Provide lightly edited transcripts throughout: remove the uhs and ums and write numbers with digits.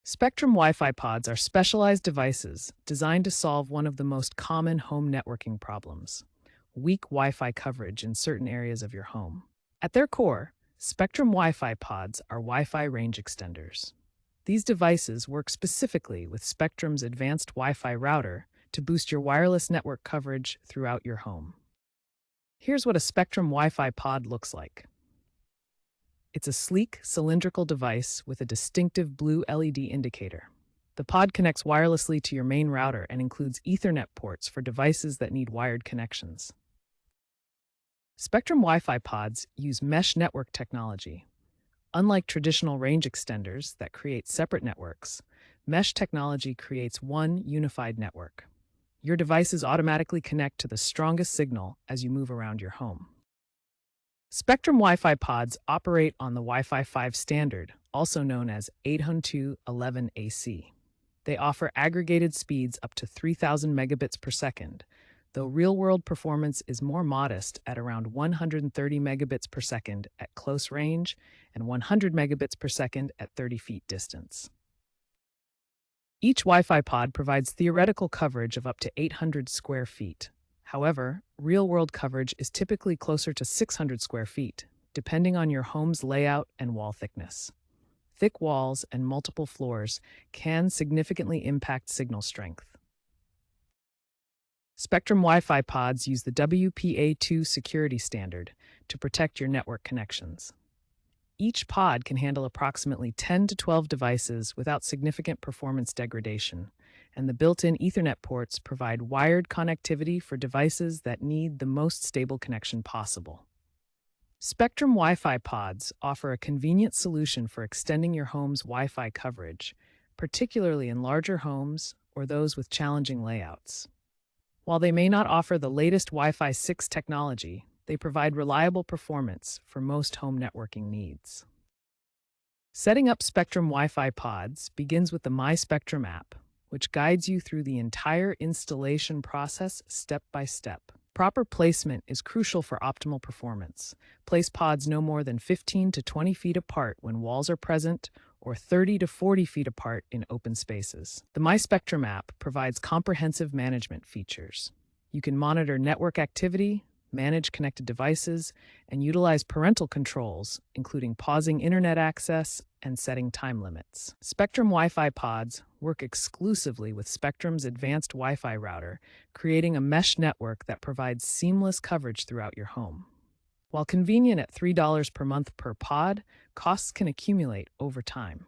Spectrum Wi-Fi pods are specialized devices designed to solve one of the most common home networking problems: weak Wi-Fi coverage in certain areas of your home. At their core, Spectrum Wi-Fi pods are Wi-Fi range extenders. These devices work specifically with Spectrum's advanced Wi-Fi router to boost your wireless network coverage throughout your home. Here's what a Spectrum Wi-Fi pod looks like. It's a sleek, cylindrical device with a distinctive blue LED indicator. The pod connects wirelessly to your main router and includes Ethernet ports for devices that need wired connections. Spectrum Wi-Fi pods use mesh network technology. Unlike traditional range extenders that create separate networks, mesh technology creates one unified network. Your devices automatically connect to the strongest signal as you move around your home. Spectrum Wi-Fi pods operate on the Wi-Fi 5 standard, also known as 802.11ac. They offer aggregated speeds up to 3,000 megabits per second, though real-world performance is more modest at around 130 megabits per second at close range and 100 megabits per second at 30 feet distance. Each Wi-Fi pod provides theoretical coverage of up to 800 square feet. However, real-world coverage is typically closer to 600 square feet, depending on your home's layout and wall thickness. Thick walls and multiple floors can significantly impact signal strength. Spectrum Wi-Fi pods use the WPA2 security standard to protect your network connections. Each pod can handle approximately 10 to 12 devices without significant performance degradation, and the built-in Ethernet ports provide wired connectivity for devices that need the most stable connection possible. Spectrum Wi-Fi pods offer a convenient solution for extending your home's Wi-Fi coverage, particularly in larger homes or those with challenging layouts. While they may not offer the latest Wi-Fi 6 technology, they provide reliable performance for most home networking needs. Setting up Spectrum Wi-Fi pods begins with the My Spectrum app, which guides you through the entire installation process step by step. Proper placement is crucial for optimal performance. Place pods no more than 15 to 20 feet apart when walls are present, or 30 to 40 feet apart in open spaces. The My Spectrum app provides comprehensive management features. You can monitor network activity, manage connected devices, and utilize parental controls, including pausing internet access and setting time limits. Spectrum Wi-Fi pods work exclusively with Spectrum's advanced Wi-Fi router, creating a mesh network that provides seamless coverage throughout your home. While convenient at $3 per month per pod, costs can accumulate over time.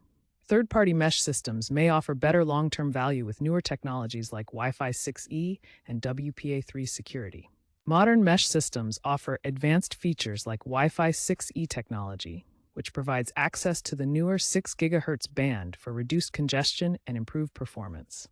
Third-party mesh systems may offer better long-term value with newer technologies like Wi-Fi 6E and WPA3 security. Modern mesh systems offer advanced features like Wi-Fi 6E technology, which provides access to the newer 6 GHz band for reduced congestion and improved performance.